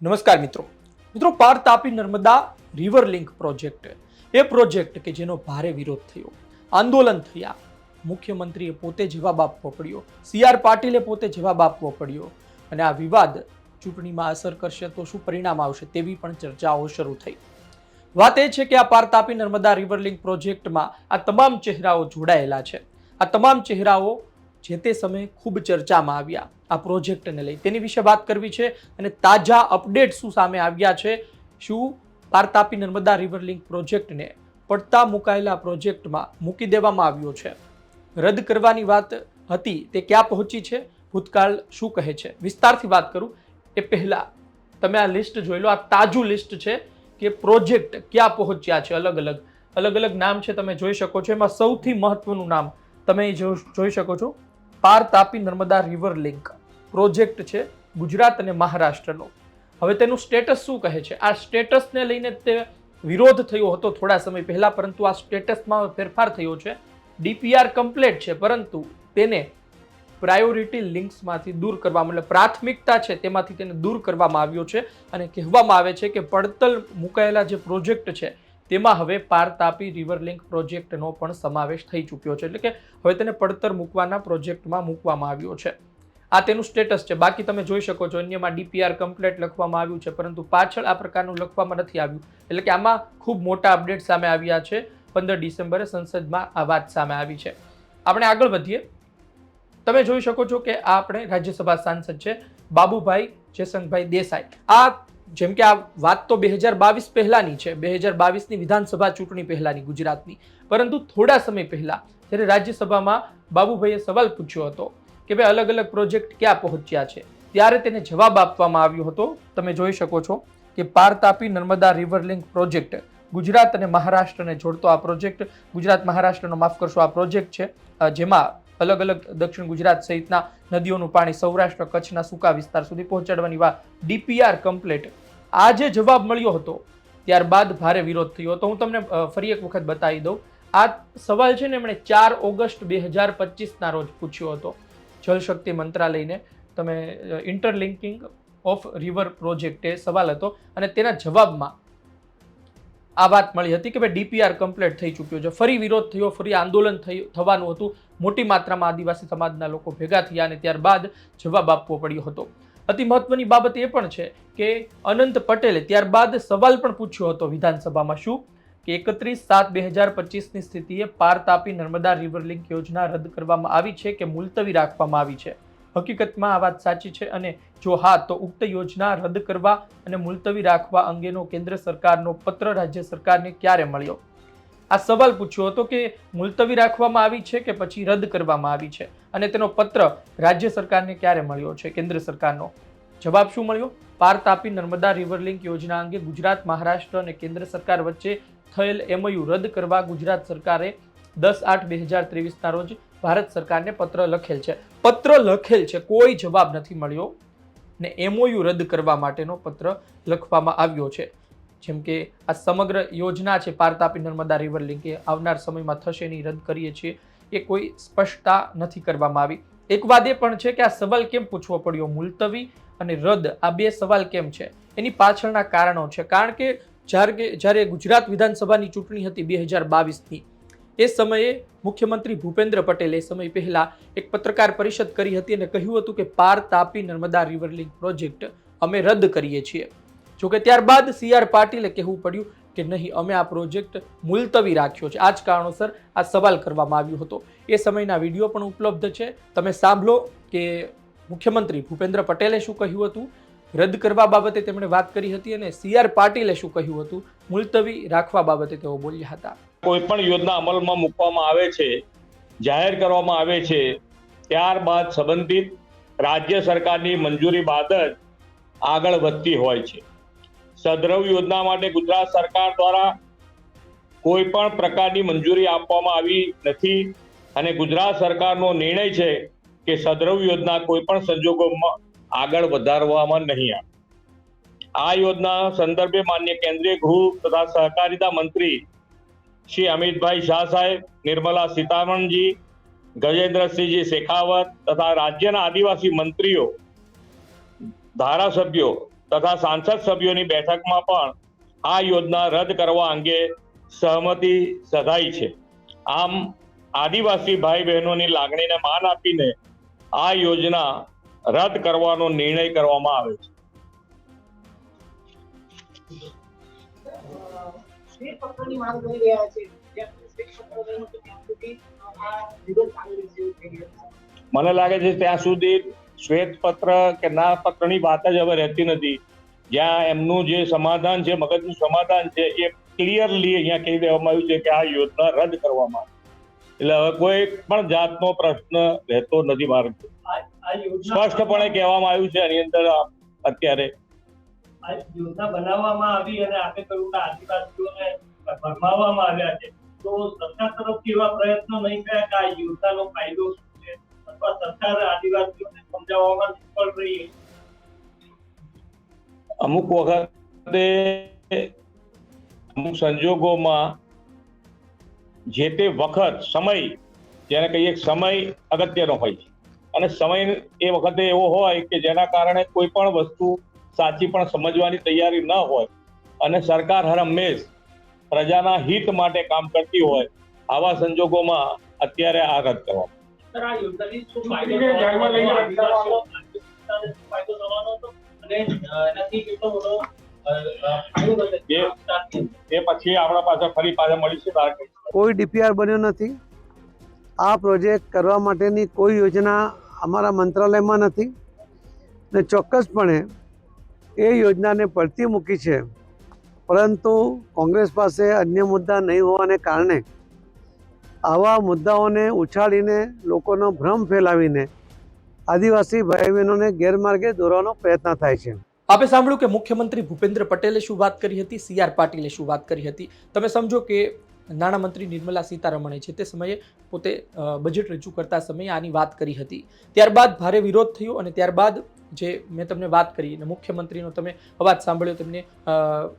નમસ્કાર મિત્રો Par Tapi Narmada river link project એ પ્રોજેક્ટ કે જેનો ભારે વિરોધ થયો, આંદોલન થયા, મુખ્યમંત્રીએ પોતે જવાબ આપવો પડ્યો, CR પાટીલે પોતે જવાબ આપવો પડ્યો અને આ વિવાદ ચૂંટણીમાં અસર કરશે તો શું પરિણામ આવશે તેવી પણ ચર્ચાઓ શરૂ થઈ. વાત એ છે કે આ પાર તાપી નર્મદા રિવર લિંક પ્રોજેક્ટમાં આ તમામ ચહેરાઓ જોડાયેલા છે. આ તમામ ચહેરાઓ જે તે સમયે ખૂબ ચર્ચામાં આવ્યા આ પ્રોજેક્ટને લઈ. તેની વિશે વાત કરવી છે અને તાજા અપડેટ શું સામે આવ્યા છે. શું પાર તાપી નર્મદા રિવર લિંક પ્રોજેક્ટને પડતા મુકાયેલા પ્રોજેક્ટમાં મૂકી દેવામાં આવ્યો છે, રદ કરવાની વાત હતી તે ક્યાં પહોંચી છે, ભૂતકાળ શું કહે છે, વિસ્તારથી વાત કરું એ પહેલા તમે આ લિસ્ટ જોઈ લો. આ તાજું લિસ્ટ છે કે પ્રોજેક્ટ ક્યાં પહોંચ્યા છે. અલગ અલગ નામ છે, તમે જોઈ શકો છો. એમાં સૌથી મહત્વનું નામ તમે જોઈ શકો છો, પાર Tapi Narmada river link project છે ગુજરાત અને મહારાષ્ટ્રનો. હવે તેનું સ્ટેટસ શું કહે છે? આ સ્ટેટસને લઈને તે વિરોધ થયો હતો થોડા સમય પહેલા, પરંતુ આ સ્ટેટસમાં ફેરફાર થયો છે. DPR કમ્પ્લીટ છે, પરંતુ તેને પ્રાયોરિટી લિંક્સમાંથી દૂર કરવામાં, એટલે પ્રાથમિકતા છે તેમાંથી તેને દૂર કરવામાં આવ્યો છે અને કહેવામાં આવે છે કે પડતલ મુકાયેલા જે પ્રોજેક્ટ છે તેમાં હવે પાર તાપી રિવર લિંક પ્રોજેક્ટનો પણ સમાવેશ થઈ ચૂક્યો છે. એટલે કે હવે તેને પડતર મૂકવાના પ્રોજેક્ટમાં મૂકવામાં આવ્યો છે. આ તેનું સ્ટેટસ છે. બાકી તમે જોઈ શકો છો અન્યમાં DPR કમ્પ્લીટ લખવામાં આવ્યું છે, પરંતુ પાછળ આ પ્રકારનું લખવામાં નથી આવ્યું. એટલે કે આમાં ખૂબ મોટા અપડેટ સામે આવ્યા છે. 15 ડિસેમ્બરે સંસદમાં આ વાત સામે આવી છે. આપણે આગળ વધીએ. તમે જોઈ શકો છો કે આ આપણે રાજ્યસભા સાંસદ છે બાબુભાઈ જેસંગભાઈ દેસાઈ. આ જેમ કે આ વાત તો 2022 પહેલાની છે, 2022ની વિધાનસભા ચૂંટણી પહેલાની ગુજરાતની, પરંતુ થોડા સમય પહેલા જ્યારે રાજ્યસભામાં બાબુભાઈએ સવાલ પૂછ્યો હતો કે ભાઈ અલગ અલગ પ્રોજેક્ટ ક્યાં પહોંચ્યા છે, ત્યારે તેને જવાબ આપવામાં આવ્યો હતો. તમે જોઈ શકો છો કે પાર Tapi Narmada river link project Gujarat અને મહારાષ્ટ્રને જોડતો આ પ્રોજેક્ટ, ગુજરાત મહારાષ્ટ્રનો માફ કરશો, આ પ્રોજેક્ટ છે જેમાં અલગ અલગ દક્ષિણ ગુજરાત સહિતના નદીઓનું પાણી સૌરાષ્ટ્ર કચ્છના સૂકા વિસ્તાર સુધી પહોંચાડવાની વાત. DPR complete. આ જે જવાબ મળ્યો હતો ત્યારબાદ ભારે વિરોધ થયો હતો. હું તમને ફરી એક વખત બતાવી દઉં. આ સવાલ છે ને એમણે 4 ઓગસ્ટ 2025ના રોજ પૂછ્યો હતો જલશક્તિ મંત્રાલયને. તમે ઇન્ટરલિંકિંગ ઓફ રિવર પ્રોજેક્ટ એ સવાલ હતો અને તેના જવાબમાં આ વાત મળી હતી કે ભાઈ DPR કમ્પ્લીટ થઈ ચૂક્યો છે. ફરી વિરોધ થયો, ફરી આંદોલન થવાનું હતું. મોટી માત્રામાં આદિવાસી સમાજના લોકો ભેગા થયા અને ત્યારબાદ જવાબ આપવો પડ્યો હતો. અતિ મહત્વની બાબત એ પણ છે કે અનંત પટેલે ત્યારબાદ સવાલ પણ પૂછ્યો હતો વિધાનસભામાં. શું કે 31/7/2025ની સ્થિતિએ પાર તાપી નર્મદા રિવર લિંક યોજના રદ કરવામાં આવી છે કે મુલતવી રાખવામાં આવી છે? હકીકતમાં આ વાત સાચી છે અને જો હા, તો ઉક્ત યોજના રદ કરવા અને મુલતવી રાખવા અંગેનો કેન્દ્ર સરકારનો પત્ર રાજ્ય સરકારને ક્યારે મળ્યો? આ સવાલ પૂછ્યો હતો કે મુલતવી રાખવામાં આવી છે કે પછી રદ કરવામાં આવી છે, અને તેનો પત્ર રાજ્ય સરકારને ક્યારે મળ્યો છે, કેન્દ્ર સરકારનો? જવાબ શું મળ્યો? પાર તાપી નર્મદા રિવર લિંક યોજના અંગે ગુજરાત, મહારાષ્ટ્ર અને કેન્દ્ર સરકાર વચ્ચે થયેલ MOU રદ કરવા ગુજરાત સરકારે 10/8/2023ના રોજ ભારત સરકારને પત્ર લખેલ છે. પત્ર લખેલ છે, કોઈ જવાબ નથી મળ્યો ને MOU રદ કરવા માટેનો પત્ર લખવામાં આવ્યો છે. જેમ કે આ સમગ્ર યોજના છે પાર તાપી નર્મદા રિવર લિંક એ આવનાર સમયમાં થશે નહીં, રદ કરીએ છીએ, એ કોઈ સ્પષ્ટતા નથી કરવામાં આવી. એક વાત એ પણ છે કે આ સવાલ કેમ પૂછવો પડ્યો, મુલતવી અને રદ, આ બે સવાલ કેમ છે? એની પાછળના કારણો છે. કારણ કે જ્યારે ગુજરાત વિધાનસભાની ચૂંટણી હતી 2022ની, એ સમયે મુખ્યમંત્રી ભૂપેન્દ્ર પટેલે એ સમય પહેલા એક પત્રકાર પરિષદ કરી હતી અને કહ્યું હતું કે પાર Tapi Narmada river link project અમે રદ કરીએ છીએ. જોકે ત્યારબાદ CR પાટીલે કહેવું પડ્યું કે નહીં, અમે આ પ્રોજેક્ટ મુલતવી રાખ્યો છે. આ જ કારણોસર આ સવાલ કરવામાં આવ્યો હતો. એ સમયના વિડીયો પણ ઉપલબ્ધ છે, તમે સાંભળો કે મુખ્યમંત્રી ભૂપેન્દ્ર પટેલે શું કહ્યું હતું, રદ કરવા બાબતે તેમણે વાત કરી હતી, અને CR પાટીલે શું કહ્યું હતું, મુલતવી રાખવા બાબતે તેઓ બોલ્યા હતા. કોઈ પણ યોજના અમલમાં મૂકવામાં આવે છે, જાહેર કરવામાં આવે છે, ત્યારબાદ સંબંધિત રાજ્ય સરકારની મંજૂરી બાદ જ આગળ વધતી હોય છે. સદ્રવ યોજના માટે ગુજરાત સરકાર દ્વારા કોઈ પણ પ્રકારની મંજૂરી આપવામાં આવી નથી અને ગુજરાત સરકારનો નિર્ણય છે કે સદ્રવ યોજના કોઈ પણ સંજોગોમાં આગળ વધારવામાં નહીં આવે. આ યોજના સંદર્ભે માન્ય કેન્દ્રીય ગૃહ તથા સહકારિતા મંત્રી શ્રી અમિતભાઈ શાહ સાહેબ, નિર્મલા સીતારમણજી, ગજેન્દ્રસિંહજી શેખાવત તથા રાજ્યના આદિવાસી મંત્રીઓ, ધારાસભ્યો તથા સાંસદ સભ્યોની બેઠકમાં પણ આ યોજના રદ કરવા અંગે સહમતિ સધાઈ છે. આમ આદિવાસી ભાઈ બહેનોની લાગણીને માન આપીને આ યોજના રદ કરવાનો નિર્ણય કરવામાં આવે છે. શ્વેતપત્રની માંગ કરી રહ્યા છે. શ્વેતપત્ર લઈને ત્યાં સુધી આ વિરોધ ચાલી રહ્યો છે. મને લાગે છે ત્યાં સુધી શ્વેતપત્ર કે ના પત્રની વાત જ હવે રહેતી નથી. જ્યાં એમનું જે સમાધાન છે, મગજનું સમાધાન છે, એ ક્લિયરલી અહીંયા કહી દેવામાં આવ્યું છે કે આ યોજના રદ કરવામાં આવે. એટલે હવે કોઈ પણ જાતનો પ્રશ્ન રહેતો નથી. મારે સ્પષ્ટપણે કહેવામાં આવ્યું છે એની અંદર અત્યારે આ યોજના બનાવવામાં આવી અને આપણે કહ્યું કે આદિવાસીઓને ભરમાવવામાં આવ્યા છે, તો સરકાર તરફથી એવા પ્રયત્નો નહીં થયા કે આ યોજનાનો ફાયદો શું છે, અથવા સરકાર આદિવાસીઓને સમજાવવામાં નિષ્ફળ રહી? અમુક વખતે અમુક સંજોગોમાં જે તે વખત સમય, જેને કહીએ સમય અગત્યનો હોય છે, અને સમય એ વખતે એવો હોય કે જેના કારણે કોઈ પણ વસ્તુ સાચી પણ સમજવાની તૈયારી ન હોય, અને સરકાર હર હંમેશ પ્રજાના હિત માટે કામ કરતી હોય, આવા સંજોગોમાં અત્યારે આ રદ કરવા. સર, આ યોજનાથી શું ફાયદો થવાનો હતો અને એનાથી કેટલો બધો ફાયદો થશે એ પછી આપણા પાસે ફરી પાછા મળીશું. કોઈ ડીપીઆર બન્યો નથી. આ પ્રોજેક્ટ કરવા માટેની કોઈ યોજના અમારા મંત્રાલયમાં નથી, ને ચોક્કસપણે એ યોજનાને પડતી મૂકી છે. પરંતુ કોંગ્રેસ પાસે અન્ય મુદ્દા નહીં હોવાને કારણે આવા મુદ્દાઓને ઉછાળીને લોકોનો ભ્રમ ફેલાવીને આદિવાસી ભાઈ બહેનોને ગેરમાર્ગે દોરવાનો પ્રયત્ન થાય છે. આપે સાંભળ્યું કે મુખ્યમંત્રી ભૂપેન્દ્ર પટેલે શું વાત કરી હતી, CR પાટીલે શું વાત કરી હતી. તમે સમજો કે નાણામંત્રી નિર્મલા સીતારમણે છે તે સમયે પોતે બજેટ રજૂ કરતા સમયે આની વાત કરી હતી. ત્યારબાદ ભારે વિરોધ થયો અને ત્યારબાદ જે મેં તમને વાત કરી અને મુખ્યમંત્રીનો તમે અવાજ સાંભળ્યો, તેમને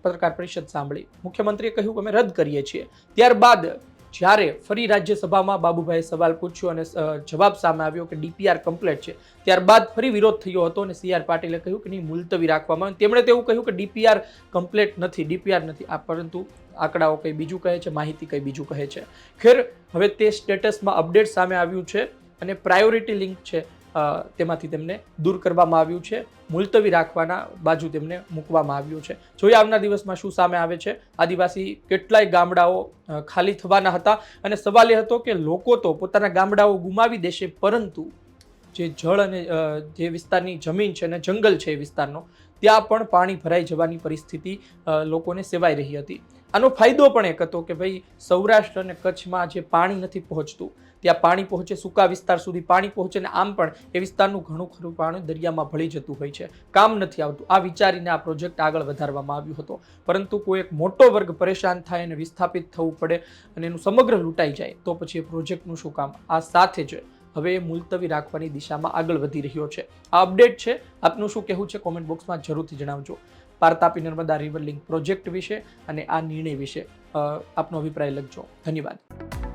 પત્રકાર પરિષદ સાંભળી, મુખ્યમંત્રીએ કહ્યું કે અમે રદ કરીએ છીએ. ત્યારબાદ જ્યારે ફરી રાજ્યસભામાં બાબુભાઈએ સવાલ પૂછ્યો અને જવાબ સામે આવ્યો કે DPR કમ્પ્લીટ છે, ત્યારબાદ ફરી વિરોધ થયો હતો અને CR પાટીલે કહ્યું કે નહીં, મુલતવી રાખવામાં આવે. તેમણે તેવું કહ્યું કે DPR કમ્પ્લીટ નથી, DPR નથી. આ પરંતુ આંકડાઓ કંઈ બીજું કહે છે, માહિતી કંઈ બીજું કહે છે. ખેર, હવે તે સ્ટેટસમાં અપડેટ સામે આવ્યું છે અને પ્રાયોરિટી લિંક છે તેમાંથી તેમને દૂર કરવામાં આવ્યું છે, મુલતવી રાખવાના બાજુ તેમને મૂકવામાં આવ્યું છે. જોઈએ આવનાર દિવસમાં શું સામે આવે છે. આદિવાસી કેટલાય ગામડાઓ ખાલી થવાના હતા અને સવાલ એ હતો કે લોકો તો પોતાના ગામડાઓ ગુમાવી દેશે, પરંતુ જે જળ અને જે વિસ્તારની જમીન છે અને જંગલ છે એ વિસ્તારનો, ત્યાં પણ પાણી ભરાઈ જવાની પરિસ્થિતિ લોકોને સેવાઈ રહી હતી. આનો ફાયદો પણ એક હતો કે ભાઈ સૌરાષ્ટ્ર અને કચ્છમાં જે પાણી નથી પહોંચતું ત્યાં પાણી પહોંચે, સૂકા વિસ્તાર સુધી પાણી પહોંચે, ને આમ પણ એ વિસ્તારનું ઘણું ખરું પાણી દરિયામાં ભળી જતું હોય છે, કામ નથી આવતું. આ વિચારીને આ પ્રોજેક્ટ આગળ વધારવામાં આવ્યો હતો. પરંતુ કોઈ એક મોટો વર્ગ પરેશાન થાય અને વિસ્થાપિત થવું પડે અને એનું સમગ્ર લૂંટાઈ જાય તો પછી એ પ્રોજેક્ટનું શું કામ. આ સાથે જ હવે મુલતવી રાખવાની દિશામાં આગળ વધી રહ્યો છે. આ અપડેટ છે. આપનું શું કહેવું છે કોમેન્ટ બોક્સમાં જરૂરથી જણાવજો. પાર Tapi Narmada river link project વિશે અને આ નિર્ણય વિશે આપનો અભિપ્રાય લખજો. ધન્યવાદ.